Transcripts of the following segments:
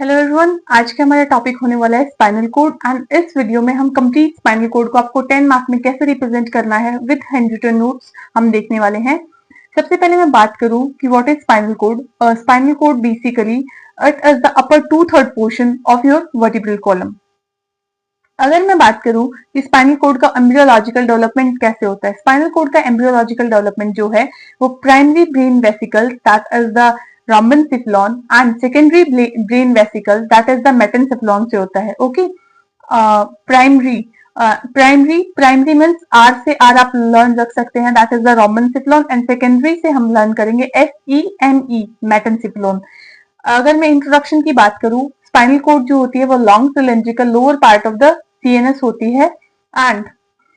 Hello everyone, आज का हमारा टॉपिक होने वाला है स्पाइनल कोड एंड इस वीडियो में हम कंप्लीट स्पाइनल कोड को आपको 10 मार्क्स में कैसे रिप्रेजेंट करना है विद हैंड रिटन नोट्स हम देखने वाले हैं। सबसे पहले मैं बात करूं कि what is spinal cord. Spinal cord basically it is the upper 2/3 portion of your vertebral column. अगर मैं बात करूं कि स्पाइनल कोड का एम्ब्रियोलॉजिकल डेवलपमेंट कैसे होता है, स्पाइनल कोड का एम्ब्रियोलॉजिकल डेवलपमेंट जो है वो primary brain vesicle that is the rhombencephalon and secondary brain vesicle that is the metencephalon से होता है। ओके, प्राइमरी मीन्स आर से आर आप लर्न रख सकते हैं, that is the rhombencephalon and secondary से हम लर्न करेंगे SEME मेटेनसेफलॉन। अगर मैं इंट्रोडक्शन की बात करूं, स्पाइनल कोड जो होती है वो long cylindrical lower part of the CNS होती है एंड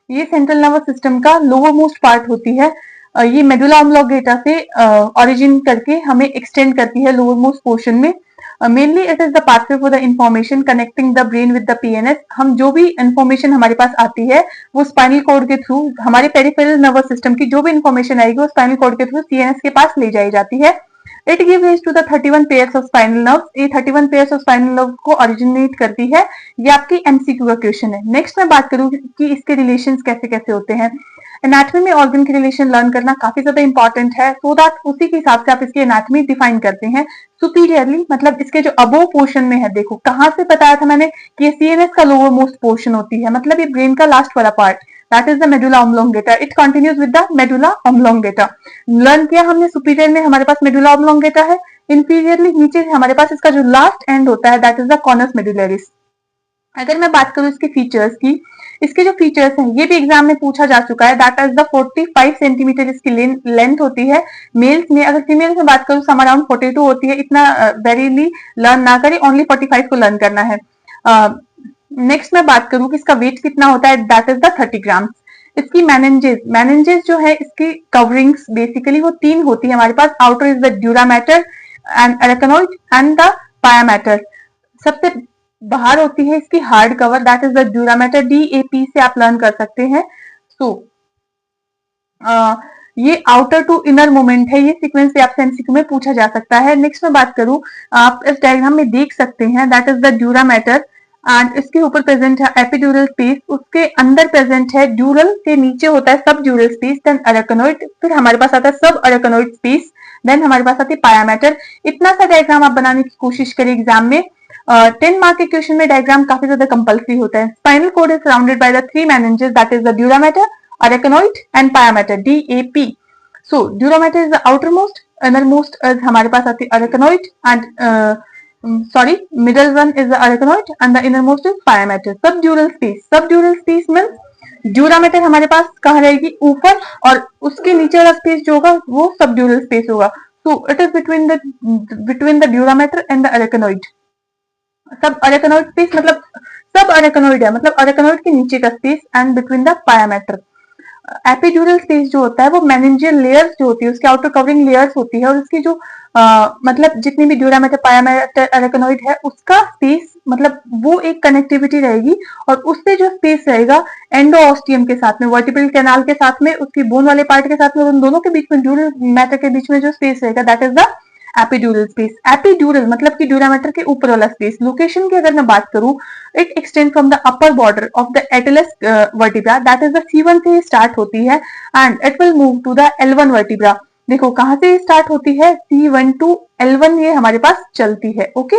ये सेंट्रल नर्वस सिस्टम का लोअर मोस्ट पार्ट होती है। ये मेडुला ऑब्लोंगेटा से ओरिजिन करके हमें एक्सटेंड करती है लोअर मोस्ट पोर्शन में। Mainly it is the pathway for the information connecting the brain with the PNS। हम जो भी इंफॉर्मेशन हमारे पास आती है वो स्पाइनल कोड के थ्रू, हमारे पेरिफेरल नर्वस सिस्टम की जो भी इंफॉर्मेशन आएगी वो स्पाइनल कोड के थ्रू CNS के पास ले जाई जाती है। It give rise to the 31 pairs of spinal nerves. ये 31 पेयर्स ऑफ स्पाइनल नर्व को ओरिजिनेट करती है। ये आपकी MCQ का क्वेश्चन है। नेक्स्ट मैं बात करूं कि इसके रिलेशंस कैसे कैसे होते हैं। एनाटॉमी में ऑर्गन की रिलेशन लर्न करना काफी ज्यादा इंपॉर्टेंट है, सो दैट उसी के हिसाब से आप इसकी एनाटॉमी डिफाइन करते हैं। सुपीरियरली मतलब इसके जो अबोव पोर्शन में है, देखो कहां से बताया था मैंने कि ये CNS का लोअर मोस्ट पोर्शन होती है, मतलब ये ब्रेन का लास्ट वाला part, that is the medulla oblongata. It continues with the medulla oblongata. Learn किया हमने सुपीरियर में हमारे पास मेडुला ऑब्लोंगेटा है, इंफीरियरली नीचे हमारे पास इसका जो लास्ट एंड होता है दैट इज द कॉनस मेडुलरिस। अगर मैं बात करूं इसके फीचर्स की, इसके जो फीचर्स हैं ये भी एग्जाम में पूछा जा चुका है, दैट इज द 45 सेंटीमीटर इसकी लेंथ होती है मेल्स में। अगर फीमेल्स में बात करूं सम अराउंड 42 होती है। इतना वेरीली लर्न ना करें, ओनली 45 को लर्न करना है। नेक्स्ट मैं बात करूं कि इसका वेट कितना होता है, दैट इज द 30 ग्राम। इसकी मैनेजेस जो है इसकी कवरिंग्स बेसिकली वो 3 होती है हमारे पास। Outer is the dura mater and arachnoid and the pia mater. सबसे बाहर होती है इसकी hard cover, that is the dura mater. DAP से आप लर्न कर सकते हैं। सो ये आउटर टू इनर मोमेंट है, ये सीक्वेंस से आपसे MCQ में पूछा जा सकता है। नेक्स्ट मैं बात करूं, आप इस डायग्राम में देख सकते हैं that is the dura mater and इसके ऊपर प्रेजेंट है एपिड्यूरल स्पेस, उसके अंदर प्रेजेंट है ड्यूरल, के नीचे होता है सब ड्यूरल स्पेस, देन अरेकनोइड, फिर हमारे पास आता है सब अरेकनोइड स्पेस, देन हमारे पास आती है पाया मैटर। इतना सा डायग्राम आप बनाने की कोशिश करें एग्जाम में। 10 मार्क के क्वेश्चन में डायग्राम काफी ज्यादा कंपल्सरी होता है। Spinal cord is surrounded by the 3 meninges that is the dura mater, arachnoid and pia mater, DAP। So dura mater is the outermost, innermost is हमारे पास आती है arachnoid and middle one is the arachnoid and the innermost is pia mater. Subdural space means dura mater हमारे पास कहाँ रहेगी, ऊपर, और उसके नीचे वाला स्पेस जो होगा वो सबड्यूरल स्पेस होगा। So it is between the dura mater and the arachnoid. Subarachnoid space मतलब सब अरेकनोइड है, मतलब अरेकनोइड के नीचे का space and between the pia matter. Epidural space जो होता है वो मेनिंजियल लेयर्स जो होती है, उसके आउटर कवरिंग लेयर्स होती है, और उसकी जो मतलब जितनी भी ड्यूरा मैटर, पाया मैटर, अरेकनोइड है उसका स्पेस, मतलब वो एक कनेक्टिविटी रहेगी, और उससे जो स्पेस रहेगा एंडोऑस्टियम के साथ में, वर्टिब्रल कैनाल के साथ में, उसकी बोन वाले पार्ट के साथ में, उन दोनों के बीच में ड्यूरल मैटर के बीच में जो स्पेस रहेगा that is the epidural space. Epidural मतलब कि ड्यूरा मैटर के ऊपर वाला स्पेस। लोकेशन की अगर मैं बात करूं, it extend from the upper border of the atlas vertebra, that is the C1 से स्टार्ट होती है and it will move to the L1 vertebra. देखो कहां से स्टार्ट होती है, C1 टू L1 ये हमारे पास चलती है। ओके,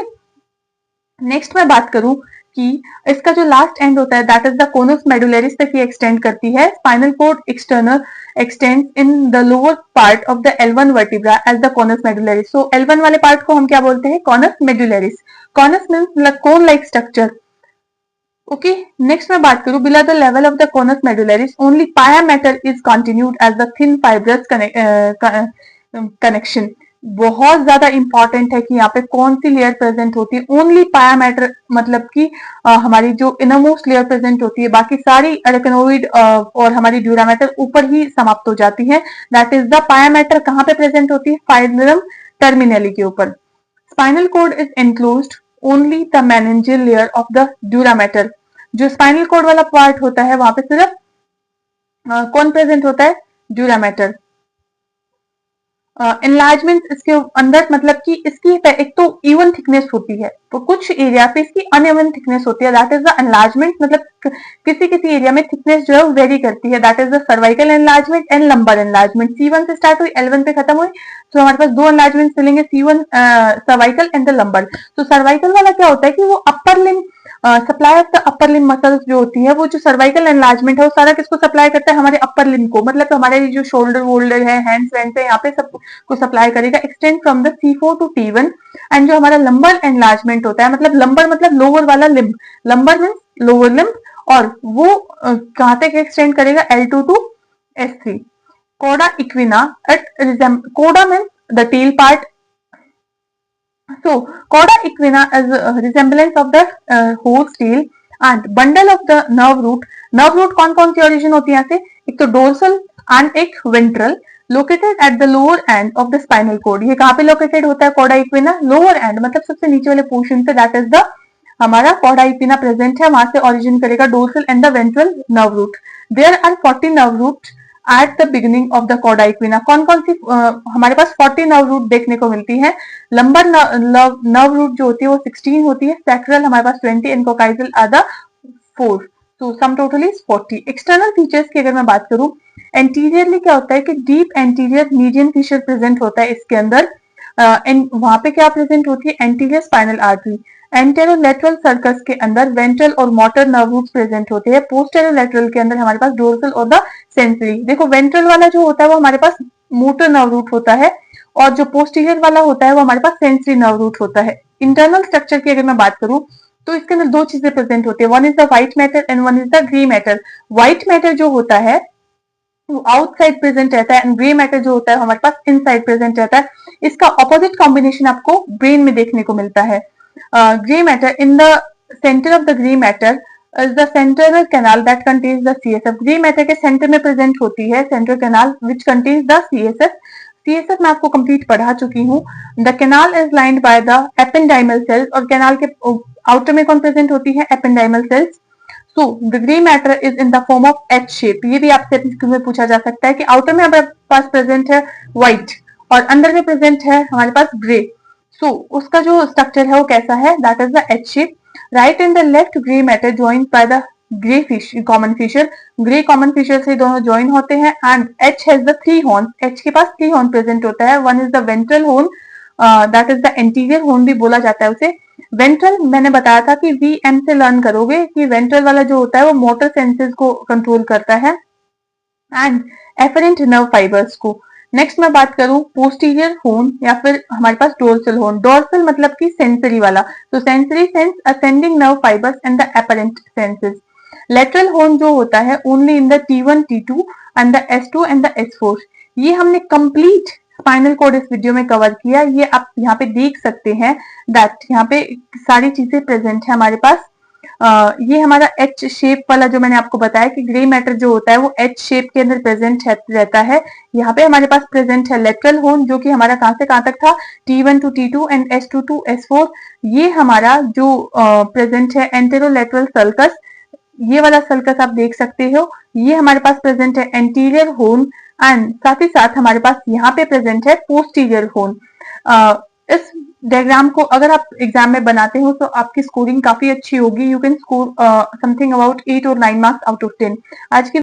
नेक्स्ट मैं बात करूं कि इसका जो लास्ट एंड होता है that is the conus medullaris तक ये एक्सटेंड करती है। Spinal cord external extends in the lower part of the L1 vertebra as the conus medullaris. So L1 वाले पार्ट को हम क्या बोलते हैं, conus medullaris. Conus means cone like structure. Okay, next मैं बात करूं, below the level of the conus medullaris only pia mater is continued as the thin fibrous connection. बहुत ज्यादा इंपॉर्टेंट है कि यहाँ पे कौन सी लेयर प्रेजेंट होती है, ओनली पाया मैटर, मतलब कि हमारी जो इनरमोस्ट लेयर प्रेजेंट होती है, बाकी सारी अरेकनोइड और हमारी ड्यूरा मैटर ऊपर ही समाप्त हो जाती है। That is the pia matter कहाँ पे प्रेजेंट होती है, फाइब्रम टर्मिनली के ऊपर। Spinal cord is enclosed only the meningeal layer of the dura matter. जो स्पाइनल कोड वाला पार्ट होता है वहां पे सिर्फ कौन प्रेजेंट होता है, ड्यूरा मैटर। एनलार्जमेंट इसके अंदर मतलब कि इसकी एक तो इवन थिकनेस होती है, तो कुछ एरिया पे इसकी अनइवन थिकनेस होती है, दैट इज द एनलार्जमेंट। मतलब किसी किसी एरिया में थिकनेस जो है वो वेरी करती है, that is the cervical enlargement and lumbar enlargement. C1 से स्टार्ट हुई, L1 पे खत्म हुई, तो हमारे पास दो एनलार्जमेंट मिलेंगे, C1 cervical and the lumbar. तो सर्वाइकल वाला क्या होता है कि वो upper limb supply of the upper limb muscles जो होती है, वो जो सर्वाइकल एनलार्जमेंट है वो सारा किसको सप्लाई करता है, हमारे अपर लिम्ब को। मतलब तो हमारे जो शोल्डर वोल्डर है, हैंड्स वैंड्स है, यहाँ पे सब को सप्लाई करेगा, extend from the C4 to T1। And जो हमारा लंबर एनलार्जमेंट होता है, मतलब लंबर मतलब लोअर वाला limb, lumbar means lower limb, और वो कहां तक एक्सटेंड करेगा, L2 टू S3। कोडा इक्विना कोडा means the tail part. So, cauda equina is a resemblance of the horse tail and bundle of the nerve root. Nerve root कौन कौन सी origin होती है यहाँ से, एक तो dorsal and एक ventral, located at the lower end of the spinal cord। ये कहाँ पे located होता है cauda equina, lower end मतलब सबसे नीचे वाले portion पे, that is the हमारा cauda equina present है, वहां से origin करेगा dorsal and the ventral nerve root। There are 40 nerve roots at the beginning of the coda equina. कौन कौन सी हमारे पास 40 नर्व रूट देखने को मिलती है। लंबर नर्व रूट जो होती है वो 16 होती है, सैक्रल हमारे पास 20 एंड कोकाइजल आर द 4। तो sum total is 40। External features की अगर मैं बात करूं, एंटीरियरली क्या होता है कि deep anterior median fissure present होता है इसके अंदर। वहां पे क्या प्रेजेंट होती है, anterior spinal artery. Anterolateral circus के अंदर वेंट्रल और मोटर नर्व रूट्स प्रेजेंट होते हैं। पोस्टेरोलेटरल के अंदर हमारे पास डोर्सल और द सेंसरी। देखो वेंट्रल वाला जो होता है वो हमारे पास मोटर नर्व रूट होता है, और जो पोस्टीरियर वाला होता है वो हमारे पास सेंसरी नर्व रूट होता है। इंटरनल स्ट्रक्चर की अगर मैं बात करूं तो इसके अंदर दो चीजें प्रेजेंट होती है, one is the white matter and one is the grey matter. White matter जो होता है वो आउटसाइड प्रेजेंट रहता है, एंड ग्रे मैटर जो होता है हमारे पास इनसाइड प्रेजेंट रहता है। इसका ऑपोजिट कॉम्बिनेशन आपको ब्रेन में देखने को मिलता है। Grey matter in the centre of the grey matter is the central canal that contains the CSF। Grey matter के सेंटर में प्रेजेंट होती है central canal which contains the CSF। CSF मैं आपको कंप्लीट पढ़ा चुकी हूँ। The canal is lined by the ependymal sales, और कैनाल के आउटर में कौन प्रेजेंट होती है, ependymal sales. So the grey matter is in the form of H shape. ये भी आपसे स्कूल में पूछा जा सकता है कि आउटर में हमारे पास प्रेजेंट है व्हाइट और अंदर में प्रेजेंट है हमारे पास ग्रे। सो उसका जो स्ट्रक्चर है वो कैसा है, that is the H shape. Right and the left grey matter joined by the grey fish common fissure. Grey common fissure से दोनों ज्वाइन होते हैं, and H has the 3 horn. H के पास 3 हॉर्न प्रेजेंट होता है। One is the ventral horn, that is the anterior horn भी बोला जाता है उसे। वेंट्रल मैंने बताया था कि VM से लर्न करोगे कि वेंट्रल वाला जो होता है वो मोटर सेंसेस को कंट्रोल करता है एंड एफरेंट नर्व फाइबर्स को। नेक्स्ट मैं बात करूं पोस्टीरियर हॉर्न या फिर हमारे पास डोर्सल हॉर्न। डोर्सल मतलब कि सेंसरी वाला, तो sensory sense ascending nerve fibres and the apparent senses. Lateral horn जो होता है only in the T1 T2 and the S2 and the S4। ये हमने कंप्लीट स्पाइनल कोड इस वीडियो में कवर किया। ये आप यहाँ पे देख सकते हैं दैट यहाँ पे सारी चीजें प्रेजेंट है हमारे पास। ये हमारा एच शेप वाला जो मैंने आपको बताया कि ग्रे मैटर जो होता है वो एच शेप के अंदर प्रेजेंट रहता है। यहाँ पे हमारे पास प्रेजेंट है लेटरल हॉर्न जो कि हमारा कहां से कहां तक था, T1 to T2 and S2 to S4। ये हमारा जो प्रेजेंट है एंटेरोलेटरल सल्कस, ये वाला सल्कस आप देख सकते हो। ये हमारे पास प्रेजेंट है एंटीरियर हॉर्न, एंड साथ ही साथ हमारे पास यहाँ पे प्रेजेंट है पोस्टीरियर हॉर्न। इस डायग्राम को अगर आप एग्जाम में बनाते हो तो आपकी स्कोरिंग काफी अच्छी होगी। You can score something about 8 और 9 मार्क्स आउट ऑफ 10। आज की